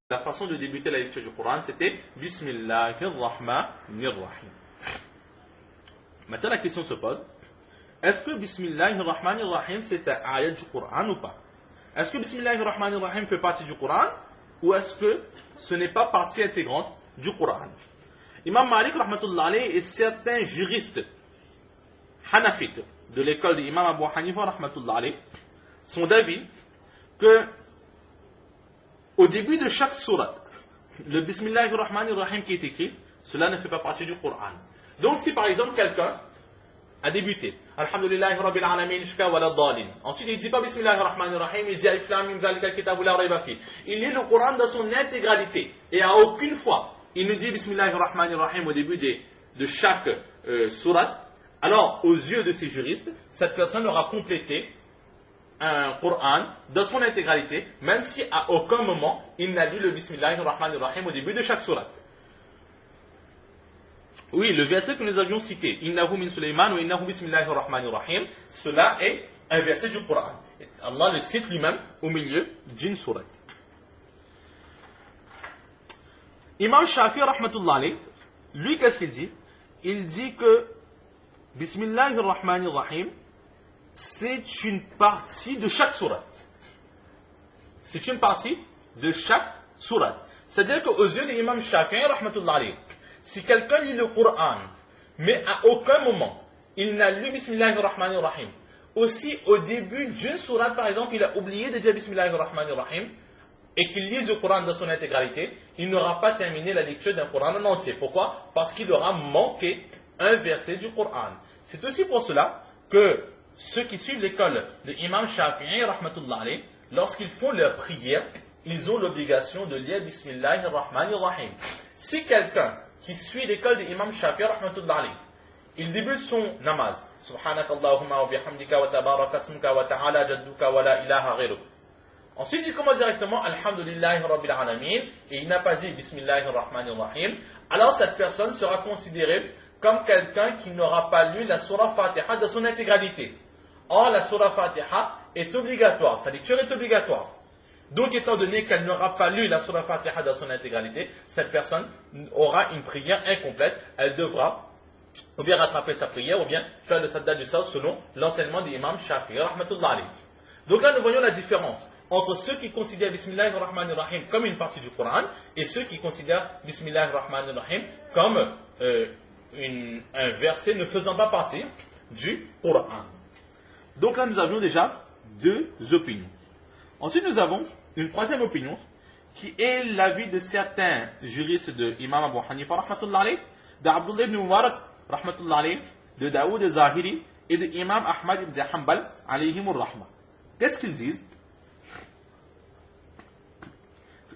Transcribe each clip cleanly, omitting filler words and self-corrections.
La façon de débuter la lecture du Coran, c'était Bismillahirrahmanirrahim. Maintenant, la question se pose, est-ce que Bismillahirrahmanirrahim c'est un ayat du Coran ou pas? Est-ce que Bismillahirrahmanirrahim fait partie du Coran ou est-ce que ce n'est pas partie intégrante du Coran? Imam Malik rahmatullah alayhi et certains juristes hanafites de l'école de Imam Abu Hanifa rahmatullah alayhi sont d'avis que au début de chaque surat, le Bismillahirrahmanirrahim qui est écrit, cela ne fait pas partie du Coran. Donc si par exemple quelqu'un a débuté, Alhamdulillahi Rabbil Alamin, Shka wa la Dhalin. Ensuite il ne dit pas Bismillahirrahmanirrahim, il dit Alif Lam Mim Zalika Kitabu la Rayba Fi. Il lit le Coran dans son intégralité et à aucune fois il ne dit Bismillahirrahmanirrahim au début de chaque surat. Alors aux yeux de ces juristes, cette personne aura complété un Coran dans son intégralité, même si à aucun moment il n'a lu le Bismillahirrahmanirrahim au début de chaque surat. Oui, le verset que nous avions cité, Innahu min Sulaiman wa innahu Bismillahirrahmanirrahim, cela est un verset du Coran. Allah le cite lui-même au milieu d'une surat. Imam Shafi rahmatullah alayh, lui qu'est-ce qu'il dit? Il dit que Bismillahirrahmanirrahim c'est une partie de chaque sourate. C'est une partie de chaque sourate. C'est-à-dire qu'aux yeux de l'imam Shafi'i, rahmatullah alayhi, si quelqu'un lit le Coran, mais à aucun moment, il n'a lu Bismillahirrahmanirrahim, aussi au début d'une sourate, par exemple, il a oublié de dire Bismillahirrahmanirrahim, et qu'il lise le Coran dans son intégralité, il n'aura pas terminé la lecture d'un Coran en entier. Pourquoi? Parce qu'il aura manqué un verset du Coran. C'est aussi pour cela que ceux qui suivent l'école de Imam Shafi'i, rahmatullah alayh, lorsqu'ils font leur prière, ils ont l'obligation de lire Bismillahirrahmanirrahim. Si quelqu'un qui suit l'école de Imam Shafi'i, rahmatullah alayh, il débute son namaz, Subhanakallahumma wa bihamdika wa tabaraka asmuka wa ta'ala jadduka wa la ilaha ghayruk. Ensuite, il commence directement Alhamdulillahi Rabbil Alamin et il n'a pas dit Bismillahirrahmanirrahim. Alors cette personne sera considérée comme quelqu'un qui n'aura pas lu la surah Fatiha dans son intégralité. Or, la surah Fatiha est obligatoire, sa lecture est obligatoire. Donc, étant donné qu'elle n'aura pas lu la surah Fatiha dans son intégralité, cette personne aura une prière incomplète. Elle devra ou bien rattraper sa prière ou bien faire le sadda du saw selon l'enseignement de l'imam Shafi'i, rahmatullah alayhi. Donc là, nous voyons la différence entre ceux qui considèrent Bismillahirrahmanirrahim comme une partie du Coran et ceux qui considèrent Bismillahirrahmanirrahim comme un verset ne faisant pas partie du Coran. Donc là, nous avions déjà deux opinions. Ensuite, nous avons une troisième opinion qui est l'avis de certains juristes de Imam Abu Hanifa, rahmatullah alayh, d'Abdullah ibn Mubarak, rahmatullah alayh, de Daoud al-Zahiri et de Imam Ahmad ibn Hanbal, alayhimur rahma. Qu'est-ce qu'ils disent?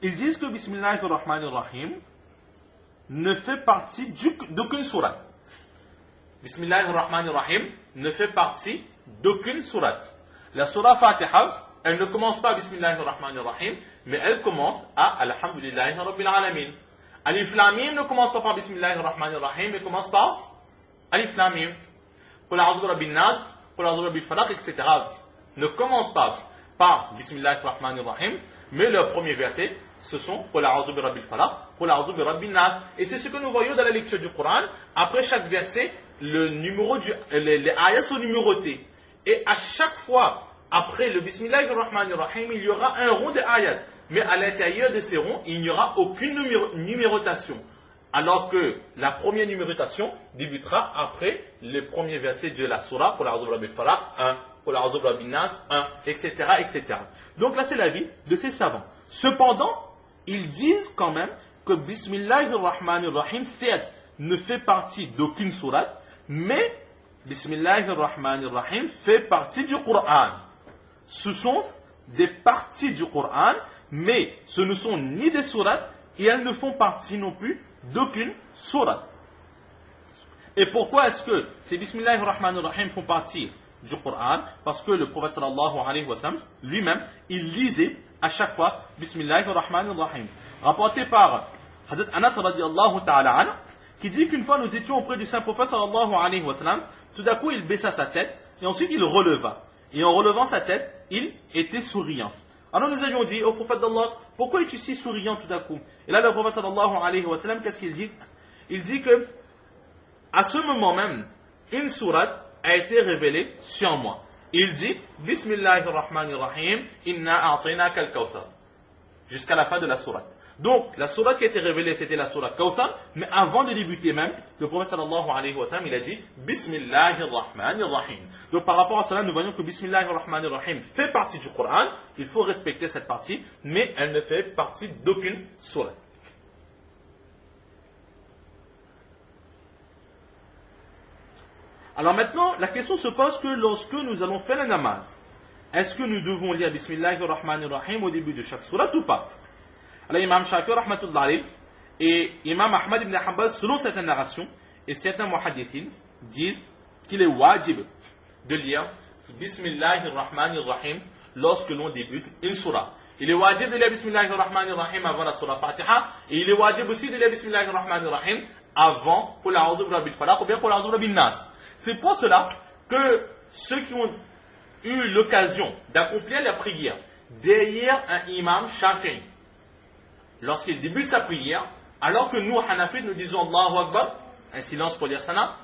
Ils disent que Bismillahirrahmanirrahim ne fait partie d'aucune sourate. Bismillahirrahmanirrahim ne fait partie d'aucune sourate. La surah Fatiha, elle ne commence pas Bismillahirrahmanirrahim, mais elle commence à Alhamdulillahi Rabbil Alamin. Alif Lam Mim ne commence pas par Bismillahirrahmanirrahim, mais commence par Alif Lam Mim. Qul a'udhu bi rabbin nas, Qul a'udhu bi rabbil falaq, etc. ne commence pas par Bismillahirrahmanirrahim, mais leur premier verset, ce sont Qul a'udhu bi rabbil falaq, Qul a'udhu bi rabbin nas. Et c'est ce que nous voyons dans la lecture du Coran. Après chaque verset, les ayats sont numérotés. Et à chaque fois, après le Bismillahirrahmanirrahim, il y aura un rond de ayats. Mais à l'intérieur de ces ronds, il n'y aura aucune numérotation. Alors que la première numérotation débutera après le premier verset de la surah, Qul a'udhu bi rabbil falaq, 1, Qul a'udhu bi rabbin nas, 1, etc., etc. Donc là, c'est l'avis de ces savants. Cependant, ils disent quand même que Bismillahirrahmanirrahim, certes, ne fait partie d'aucune sourate, mais Bismillahirrahmanirrahim fait partie du Coran. Ce sont des parties du Coran, mais ce ne sont ni des sourates et elles ne font partie non plus d'aucune sourate. Et pourquoi est-ce que ces Bismillahirrahmanirrahim font partie du Coran? Parce que le prophète sallallahu alayhi wa sallam lui-même, il lisait à chaque fois Bismillahirrahmanirrahim. Rapporté par Hazrat Anas radiallahu ta'ala anhu, qui dit qu'une fois nous étions auprès du saint prophète sallallahu alayhi wa sallam, tout d'un coup il baissa sa tête et ensuite il releva. Et en relevant sa tête, il était souriant. Alors nous avions dit au prophète d'Allah, pourquoi es-tu si souriant tout à coup? Et là le prophète sallallahu alayhi wa sallam, qu'est-ce qu'il dit? Il dit que à ce moment même, une sourate a été révélée sur moi. Il dit Bismillahirrahmanirrahim, inna a'tainaka al-kawthar, jusqu'à la fin de la sourate. Donc, la sourate qui a été révélée, c'était la sourate Kawthar, mais avant de débuter même, le prophète sallallahu alayhi wa sallam, il a dit Bismillahirrahmanirrahim. Donc, par rapport à cela, nous voyons que Bismillahirrahmanirrahim fait partie du Coran, il faut respecter cette partie, mais elle ne fait partie d'aucune sourate. Alors maintenant, la question se pose que lorsque nous allons faire la namaz, est-ce que nous devons lire Bismillahirrahmanirrahim au début de chaque sourate ou pas? Alors Imam Shafi'i rahmatullah alayh et Imam Ahmad ibn Hanbal, selon cette narration, et certains muhaddithin disent qu'il est wajib de lire Bismillahirrahmanirrahim lorsque l'on débute une surah. Il est wajib de lire Bismillahirrahmanirrahim avant la surah Fatiha, et il est wajib aussi de lire Bismillahirrahmanirrahim avant Qul a'udhu bi rabbil falaq ou bien Qul a'udhu bi rabbin nas. C'est pour cela que ceux qui ont eu l'occasion d'accomplir la prière derrière un imam Shafi'i, lorsqu'il débute sa prière, alors que nous, Hanafites, nous disons Allahu Akbar, un silence pour dire Sana,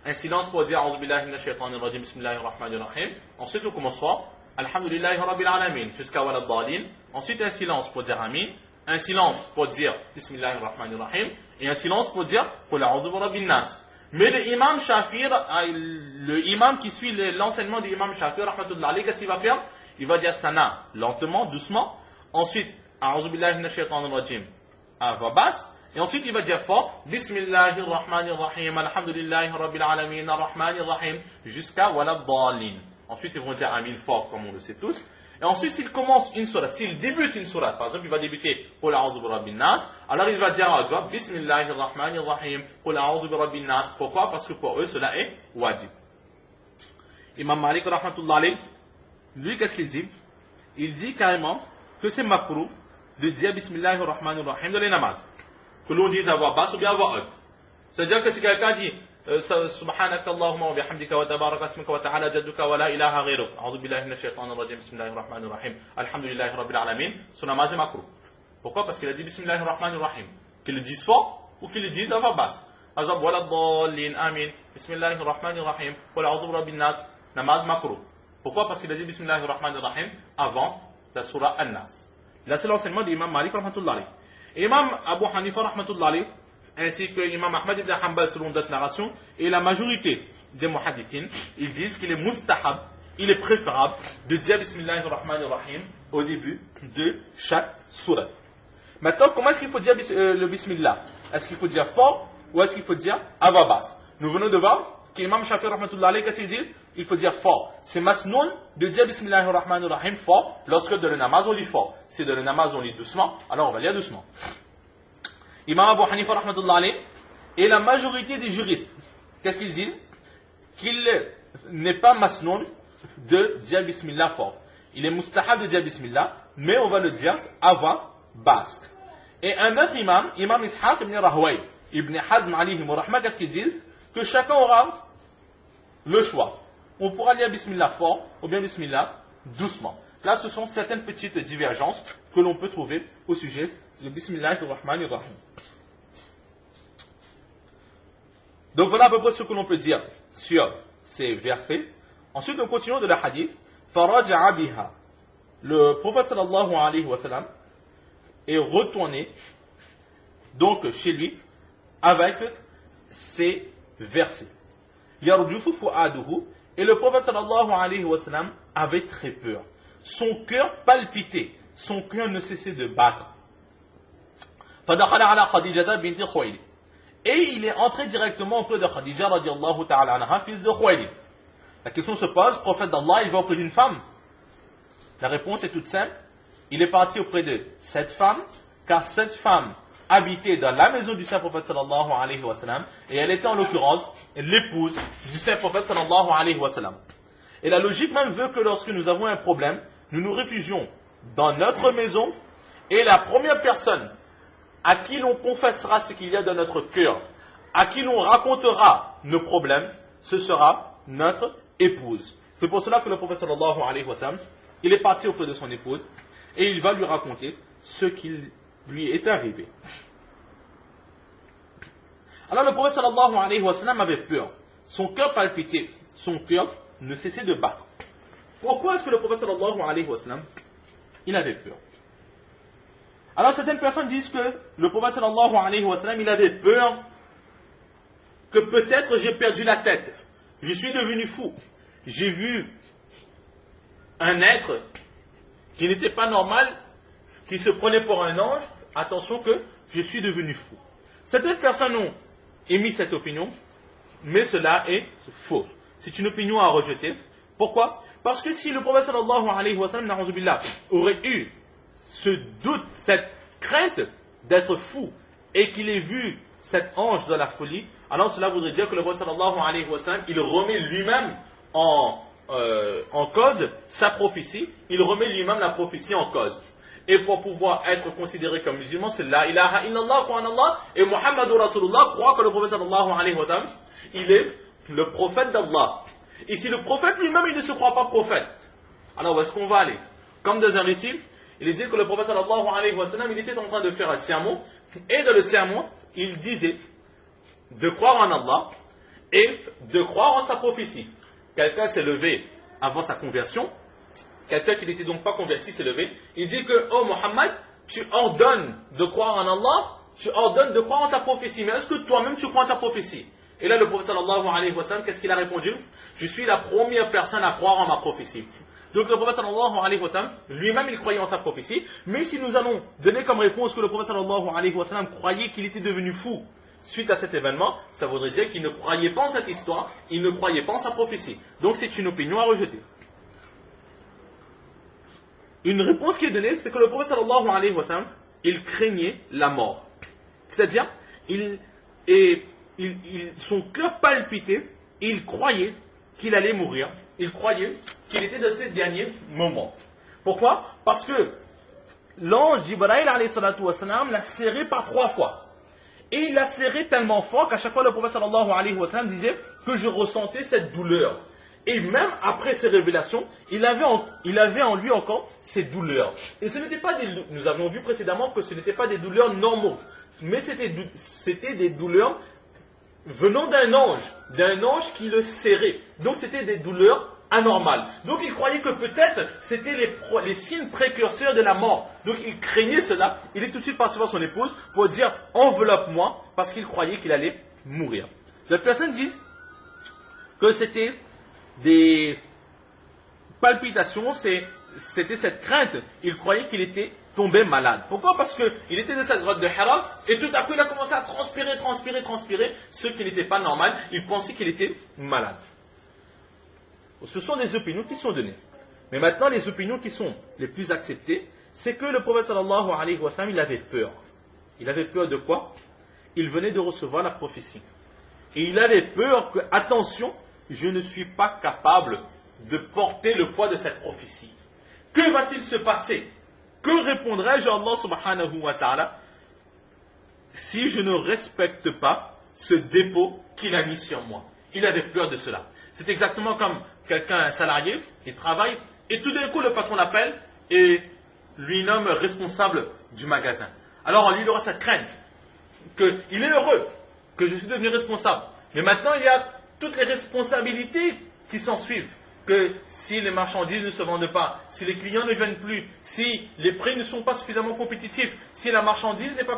un silence pour dire A'udhu billahi minash shaitanir rajim, Bismillahir rahmanir rahim. Ensuite, on commence fort, Alhamdulillahi rabbil alamin, jusqu'à Walad Dalin. Ensuite, un silence pour dire Amin, un silence pour dire Bismillahir rahmanir rahim, et un silence pour dire Qul a'udhu bi rabbin nas. Mais le imam Shafi'i, le imam qui suit l'enseignement de l'imam Shafi'i, rahmatullah alayhi, qu'est-ce qu'il va faire? Il va dire Sana, lentement, doucement. Ensuite, A'udhu billahi minash shaitanir rajim, à voix basse. Et ensuite, il va dire fort, Bismillahir rahmanir rahim, alhamdulillahi rabbil alamin, ar-rahmanir rahim, jusqu'à Walad Dalin. Ensuite, ils vont dire Amin fort, comme on le sait tous. Et ensuite, s'il commence une sourate, s'il débute une sourate, par exemple, il va débuter Qul a'udhu bi rabbin nas, alors il va dire à voix, Bismillahir rahmanir rahim, Qul a'udhu bi rabbin nas. Pourquoi? Parce que pour eux, cela est wajib. Imam Malik, rahmatullah alayh, lui, qu'est-ce qu'il dit? Il dit carrément que c'est makruh de dire Bismillahir rahmanir rahim dans les namazs. Que l'on dise à voix basse ou bien à voix haute. C'est-à-dire que si quelqu'un dit Subhanaka Allahumma wa bihamdika wa tabaraka asmuka wa ta'ala jadduka wa la ilaha ghayruk, A'udhu billahi minash shaitanir rajim, Bismillahir rahmanir rahim, Alhamdulillahi rabbil alamin, son namaz est makruh. Pourquoi? Parce qu'il a dit Bismillahir rahmanir rahim. Qu'il le dise fort ou qu'il le dise à voix basse. Par exemple, Walad Dalin, Amin, Bismillahir rahmanir rahim, Qul a'udhu bi rabbin nas, namaz makruh. Pourquoi? Parce qu'il a dit Bismillahir rahmanir rahim avant la surah An-Nas. Là, c'est l'enseignement de l'imam Malik, rahmatullah alayh. Et imam Abu Hanifa, rahmatullah alayh, ainsi que l'imam Ahmad ibn Hanbal, selon d'autres narrations, et la majorité des muhaddithins, ils disent qu'il est mustahab, il est préférable de dire Bismillahir rahmanir rahim au début de chaque sourate. Maintenant, comment est-ce qu'il faut dire le Bismillah? Est-ce qu'il faut dire fort ou est-ce qu'il faut dire à voix basse? Nous venons de voir qu'imam Shafi'i, rahmatullah alayh, qu'est-ce qu'il dit? Il faut dire fort. C'est masnoun de dire Bismillahir rahmanir rahim fort lorsque dans le namaz on lit fort. Si dans le namaz on lit doucement, alors on va lire doucement. Imam Abu Hanifa rahmatullah alayh et la majorité des juristes, qu'est-ce qu'ils disent? Qu'il n'est pas masnoun de dire Bismillah fort. Il est mustahab de dire Bismillah, mais on va le dire à voix basse. Et un autre imam, Imam Ishaq ibn Rahway, Ibn Hazm alayhi wa rahma, qu'est-ce qu'ils disent? Que chacun aura le choix. On pourra lire Bismillah fort ou bien Bismillah doucement. Là, ce sont certaines petites divergences que l'on peut trouver au sujet de Bismillahir-Rahmanir Rahim. Donc voilà à peu près ce que l'on peut dire sur ces versets. Ensuite, nous continuons de la hadith. Faraja'a biha. Le prophète sallallahu alayhi wa sallam est retourné donc chez lui avec ces versets. Yarjufu fu'aduhu. Et le prophète sallallahu alayhi wa sallam avait très peur. Son cœur palpitait. Son cœur ne cessait de battre. Fadakhala ala Khadijata binti Khuwaylid. Et il est entré directement auprès de Khadija radiallahu ta'ala anha, fils de Khuwaylid. La question se pose, prophète d'Allah, il va auprès d'une femme? La réponse est toute simple. Il est parti auprès de cette femme, car cette femme habitait dans la maison du saint prophète sallallahu alayhi wa sallam, et elle était en l'occurrence l'épouse du saint prophète sallallahu alayhi wa sallam. Et la logique même veut que lorsque nous avons un problème, nous nous réfugions dans notre maison, et la première personne à qui l'on confessera ce qu'il y a dans notre cœur, à qui l'on racontera nos problèmes, ce sera notre épouse. C'est pour cela que le prophète sallallahu alayhi wa sallam, il est parti auprès de son épouse, et il va lui raconter ce qui lui est arrivé. Alors le prophète sallallahu alayhi wa sallam avait peur. Son cœur palpitait, son cœur ne cessait de battre. Pourquoi est-ce que le prophète sallallahu alayhi wa sallam, il avait peur? Alors certaines personnes disent que le prophète sallallahu alayhi wa sallam, il avait peur que peut-être j'ai perdu la tête, je suis devenu fou, j'ai vu un être qui n'était pas normal, qui se prenait pour un ange, attention que je suis devenu fou. Certaines personnes ont émis cette opinion, mais cela est faux. C'est une opinion à rejeter. Pourquoi? Parce que si le prophète sallallahu alayhi wa sallam aurait eu ce doute, cette crainte d'être fou, et qu'il ait vu cet ange de la folie, alors cela voudrait dire que le prophète sallallahu alayhi wa sallam, il remet lui-même en cause sa prophétie, il remet lui-même la prophétie en cause. Et pour pouvoir être considéré comme musulman, c'est la ilaha illallah, croire en Allah, et Muhammadur Rasulullah, croire que le prophète sallallahu alayhi wa sallam, il est le prophète d'Allah. Et si le prophète lui-même, il ne se croit pas prophète, alors où est-ce qu'on va aller? Comme dans un récit, il est dit que le prophète sallallahu alayhi wa sallam, il était en train de faire un sermon, et dans le sermon, il disait de croire en Allah et de croire en sa prophétie. Quelqu'un s'est levé avant sa conversion, quelqu'un qui n'était donc pas converti s'est levé, il dit que, oh Mohammed, tu ordonnes de croire en Allah, tu ordonnes de croire en ta prophétie, mais est-ce que toi-même tu crois en ta prophétie? Et là le prophète sallallahu alayhi wa sallam, qu'est-ce qu'il a répondu? Je suis la première personne à croire en ma prophétie. Donc le prophète sallallahu alayhi wa sallam, lui-même il croyait en sa prophétie, mais si nous allons donner comme réponse que le prophète sallallahu alayhi wa sallam croyait qu'il était devenu fou suite à cet événement, ça voudrait dire qu'il ne croyait pas en cette histoire, il ne croyait pas en sa prophétie. Donc c'est une opinion à rejeter. Une réponse qui est donnée, c'est que le prophète sallallahu alayhi wa sallam, il craignait la mort. C'est-à-dire, son cœur palpitait, il croyait qu'il allait mourir, il croyait qu'il était dans ces derniers moments. Pourquoi? Parce que l'ange Jibril alayhi salatu wa sallam l'a serré par 3 fois. Et il l'a serré tellement fort qu'à chaque fois le prophète sallallahu alayhi wa sallam disait que je ressentais cette douleur. Et même après ces révélations, il avait en lui encore ces douleurs. Et ce n'était pas nous avions vu précédemment que ce n'étaient pas des douleurs normaux, mais c'était des douleurs venant d'un ange qui le serrait. Donc c'était des douleurs anormales. Donc il croyait que peut-être c'était les signes précurseurs de la mort. Donc il craignait cela. Il est tout de suite parti voir son épouse pour dire enveloppe-moi, parce qu'il croyait qu'il allait mourir. D'autres personnes disent que c'était des palpitations, c'était cette crainte. Il croyait qu'il était tombé malade. Pourquoi? Parce qu'il était dans cette grotte de Hira et tout à coup il a commencé à transpirer, ce qui n'était pas normal. Il pensait qu'il était malade. Ce sont des opinions qui sont données. Mais maintenant, les opinions qui sont les plus acceptées, c'est que le prophète sallallahu alayhi wa sallam, il avait peur. Il avait peur de quoi? Il venait de recevoir la prophétie. Et il avait peur que, attention, je ne suis pas capable de porter le poids de cette prophétie. Que va-t-il se passer? Que répondrai-je à Allah subhanahu wa ta'ala si je ne respecte pas ce dépôt qu'il a mis sur moi? Il avait peur de cela. C'est exactement comme quelqu'un, un salarié, il travaille, et tout d'un coup le patron l'appelle et lui nomme responsable du magasin. Alors on lui aura cette crainte, qu'il est heureux, que je suis devenu responsable. Mais maintenant il y a toutes les responsabilités qui s'en suivent. Que si les marchandises ne se vendent pas, si les clients ne viennent plus, si les prix ne sont pas suffisamment compétitifs, si la marchandise n'est pas